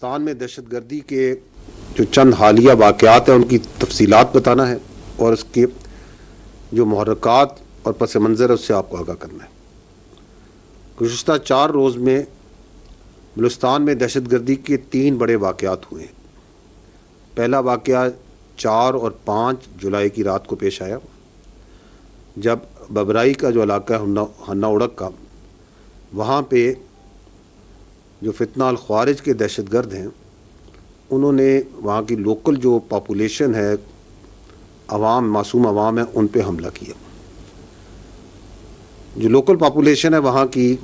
پاکستان میں دہشت گردی کے جو چند حالیہ واقعات ہیں ان کی تفصیلات بتانا ہے اور اس کے جو محرکات اور پس منظر ہے اس سے آپ کو آگاہ کرنا ہے۔ گزشتہ 4 روز میں بلوچستان میں دہشت گردی کے 3 بڑے واقعات ہوئے ہیں۔ پہلا واقعہ 4 اور 5 جولائی کی رات کو پیش آیا جب ببرائی کا جو علاقہ ہے ہنا اڑک کا، وہاں پہ جو فتنہ الخوارج کے دہشت گرد ہیں انہوں نے وہاں کی لوکل جو پاپولیشن ہے، عوام، معصوم عوام ہے، ان پہ حملہ کیا۔ جو لوکل پاپولیشن ہے وہاں کی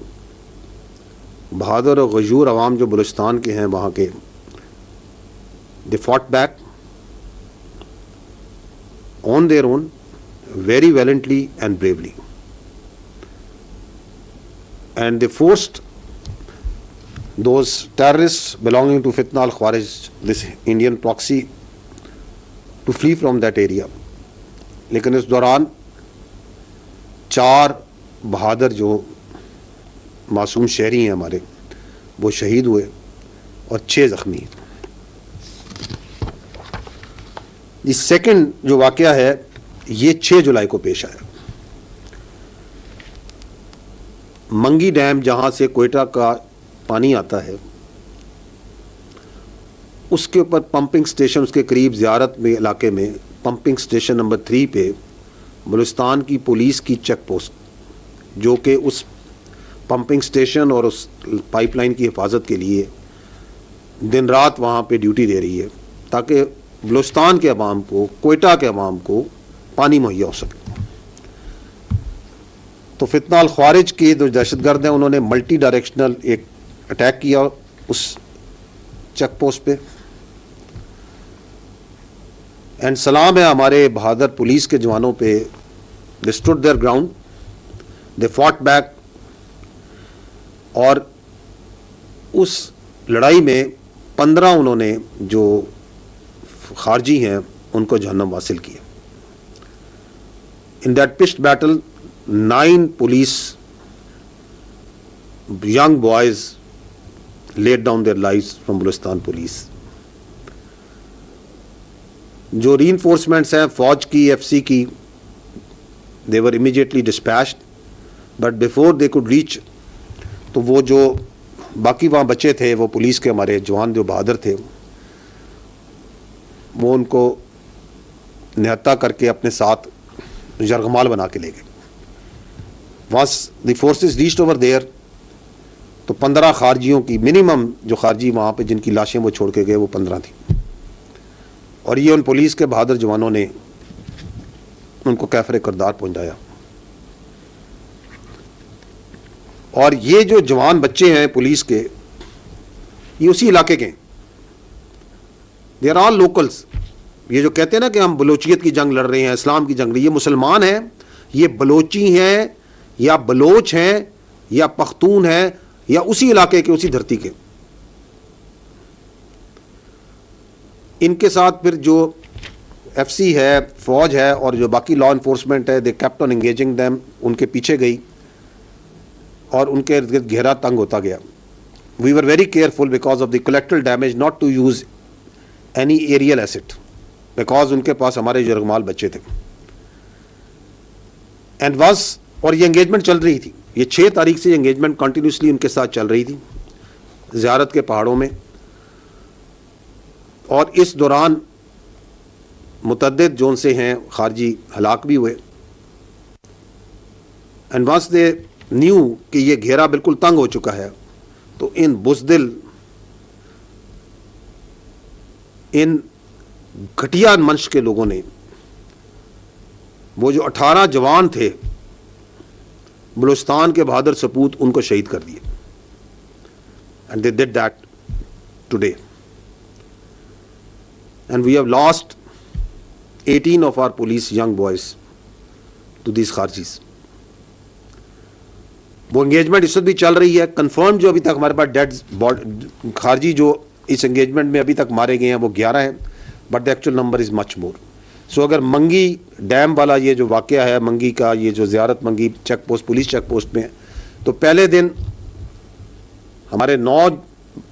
بہادر اور غیور عوام جو بلوچستان کے ہیں وہاں کے، they fought back on their own very valiantly and bravely, and they forced those terrorists belonging to Fitna al-Khawarij, this Indian proxy, to flee from that area. لیکن اس دوران 4 بہادر جو معصوم شہری ہیں ہمارے وہ شہید ہوئے اور 6 زخمی ہیں۔ یہ سیکنڈ جو واقعہ ہے یہ 6 جولائی کو پیش آیا۔ منگی ڈیم جہاں سے کوئٹہ کا پانی آتا ہے اس کے اوپر پمپنگ سٹیشن، اس کے قریب زیارت میں علاقے میں پمپنگ سٹیشن نمبر 3 پہ بلوچستان کی پولیس کی چیک پوسٹ، جو کہ اس پمپنگ سٹیشن اور اس پائپ لائن کی حفاظت کے لیے دن رات وہاں پہ ڈیوٹی دے رہی ہے تاکہ بلوچستان کے عوام کو، کوئٹہ کے عوام کو پانی مہیا ہو سکے۔ تو فتنہ الخوارج کے جو دہشت گرد ہیں انہوں نے ملٹی ڈائریکشنل ایک اٹیک کیا اس چیک پوسٹ پہ، اینڈ سلام ہے ہمارے بہادر پولیس کے جوانوں پہ، they stood their ground, they fought back, اور اس لڑائی میں 15 انہوں نے جو خارجی ہیں ان کو جہنم واصل کیا۔ In that پچڈ battle 9 police young boys laid down their lives from Balochistan police. جو ری انفورسمنٹس ہیں فوج کی، ایف سی کی، they were immediately dispatched, but before they could reach، تو وہ جو باقی وہاں بچے تھے وہ پولیس کے ہمارے جوان جو بہادر تھے وہ ان کو نہتا کر کے اپنے ساتھ یرغمال بنا کے لے گئے۔ once the forces reached over there تو 15 خارجیوں کی، منیمم جو خارجی وہاں پہ جن کی لاشیں وہ چھوڑ کے گئے وہ 15 تھیں، اور یہ ان پولیس کے بہادر جوانوں نے ان کو کیفر کردار پہنچایا۔ اور یہ جو جوان بچے ہیں پولیس کے یہ اسی علاقے کے ہیں، دے آر آل لوکلس۔ یہ جو کہتے ہیں نا کہ ہم بلوچیت کی جنگ لڑ رہے ہیں، اسلام کی جنگ، یہ مسلمان ہیں، یہ بلوچی ہیں یا بلوچ ہیں یا پختون ہیں یا اسی علاقے کے، اسی دھرتی کے۔ ان کے ساتھ پھر جو ایف سی ہے، فوج ہے، اور جو باقی لا انفورسمنٹ ہے، they kept on engaging them, ان کے پیچھے گئی اور ان کے ارد گرد گھیرا تنگ ہوتا گیا۔ We were very careful because of the collateral damage not to use any aerial asset, because ان کے پاس ہمارے یرغمال بچے تھے، اینڈ واز، اور یہ انگیجمنٹ چل رہی تھی، یہ 6 تاریخ سے انگیجمنٹ کنٹینیوسلی ان کے ساتھ چل رہی تھی زیارت کے پہاڑوں میں، اور اس دوران متعدد جو ان سے ہیں خارجی ہلاک بھی ہوئے۔ اینڈ وانس دے نیو کہ یہ گھیرا بالکل تنگ ہو چکا ہے تو ان بزدل، ان گھٹیا منش کے لوگوں نے وہ جو 18 جوان تھے بلوچستان کے بہادر سپوت ان کو شہید کر دیے، and they did that today, and we have lost 18 of our police young boys to these خارجیز۔ وہ انگیجمنٹ اس وقت بھی چل رہی ہے، کنفرم جو ابھی تک ہمارے پاس ڈیڈ خارجی جو اس انگیجمنٹ میں ابھی تک مارے گئے ہیں وہ 11 ہیں، but the actual number is much more. So اگر منگی ڈیم والا یہ جو واقعہ ہے، منگی کا یہ جو Ziarat Mangi check post, police check post میں، تو پہلے دن ہمارے 9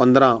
15।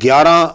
11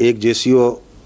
1 JCO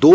2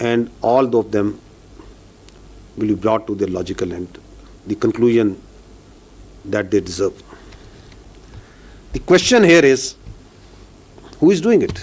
and all of them will be brought to their logical end, the conclusion that they deserve. The question here is, who is doing it?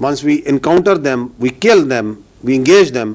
once we encounter them, we kill them, we engage them,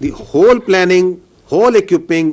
The whole planning, whole equipping,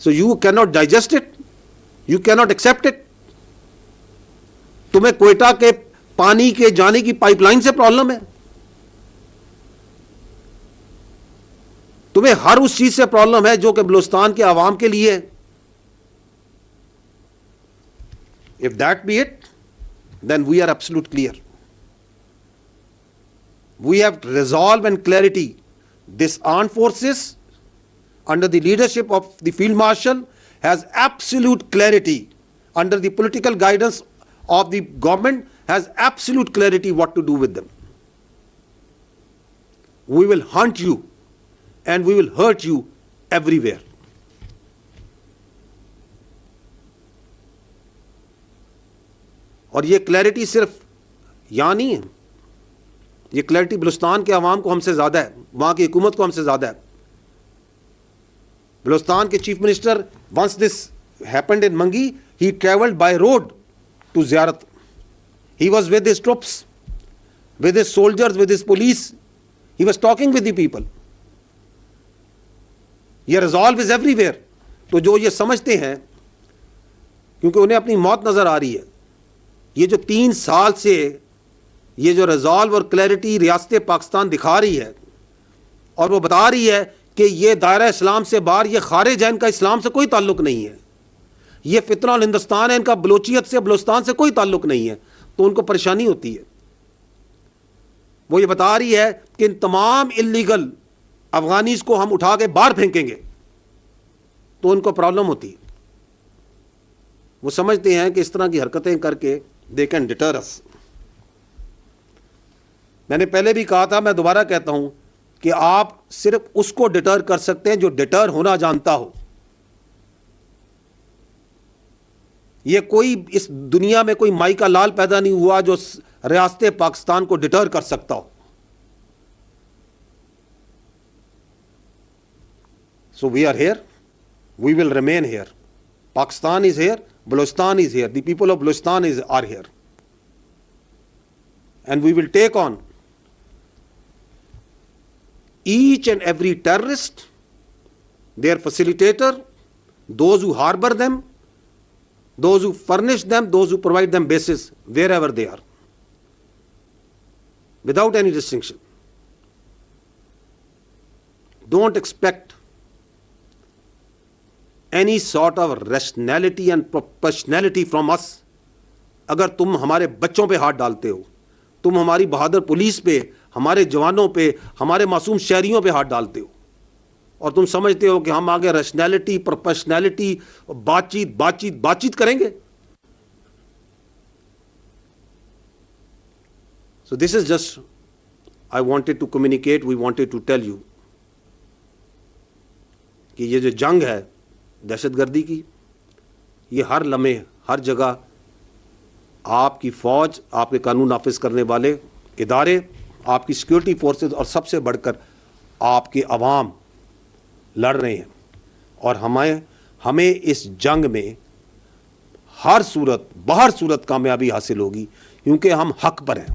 So you cannot digest it, you cannot accept it. تمہیں کوئٹہ کے پانی کے جانے کی pipe line سے problem ہے, تمہیں ہر اس چیز سے پرابلم ہے جو کہ بلوچستان کے عوام کے لیے ہے. If that be it, then we are absolute clear. We have resolve and clarity. This armed forces under the leadership of the Field Marshal has absolute clarity, under the political guidance of the government has absolute clarity what to do with them. We will hunt you and we will hurt you everywhere. اور یہ clarity صرف یہاں نہیں ہے, یہ clarity Balochistan کے عوام کو ہم سے زیادہ ہے, وہاں کی حکومت کو ہم سے زیادہ ہے. بلوچستان کے chief minister once this happened in Mangi, he traveled by road to Ziyarat. He was with his troops, with his soldiers, with his police. He was talking with the people. یہ resolve is everywhere. تو جو یہ سمجھتے ہیں, کیونکہ انہیں اپنی موت نظر آ رہی ہے, یہ جو 3 سال سے یہ جو ریزالو اور کلیئرٹی ریاست پاکستان دکھا رہی ہے اور وہ بتا رہی ہے کہ یہ دائرہ اسلام سے باہر, یہ خارج ہے, ان کا اسلام سے کوئی تعلق نہیں ہے, یہ فتنہ الہندوستان ہے, ان کا بلوچیت سے بلوچستان سے کوئی تعلق نہیں ہے, تو ان کو پریشانی ہوتی ہے. وہ یہ بتا رہی ہے کہ ان تمام اللیگل افغانیز کو ہم اٹھا کے باہر پھینکیں گے, تو ان کو پرابلم ہوتی ہے. وہ سمجھتے ہیں کہ اس طرح کی حرکتیں کر کے they can deter us. میں نے پہلے بھی کہا تھا, میں دوبارہ کہتا ہوں کہ آپ صرف اس کو ڈٹر کر سکتے ہیں جو ڈٹر ہونا جانتا ہو. یہ کوئی اس دنیا میں کوئی مائی کا لال پیدا نہیں ہوا جو ریاست پاکستان کو ڈٹر کر سکتا ہو. So we are here, we will remain here. Pakistan is here, Balochistan is here, the people of Balochistan are here. And we will take on each and every terrorist, their facilitator, those who harbor them, those who furnish them, those who provide them bases, wherever they are, without any distinction. Don't expect any sort of rationality and proportionality from us. اگر تم ہمارے بچوں پہ ہاتھ ڈالتے ہو, تم ہماری بہادر police پہ, ہمارے جوانوں پہ, ہمارے معصوم شہریوں پہ ہاتھ ڈالتے ہو, اور تم سمجھتے ہو کہ ہم آگے ریشنلٹی, پروپیشنلٹی, بات چیت کریں گے. So this is just, I wanted to communicate, we wanted to tell you کہ یہ جو جنگ ہے دہشت گردی کی, یہ ہر لمحے ہر جگہ آپ کی فوج, آپ کے قانون نافذ کرنے والے ادارے, آپ کی سیکورٹی فورسز اور سب سے بڑھ کر آپ کے عوام لڑ رہے ہیں. اور ہمیں اس جنگ میں ہر صورت کامیابی حاصل ہوگی, کیونکہ ہم حق پر ہیں.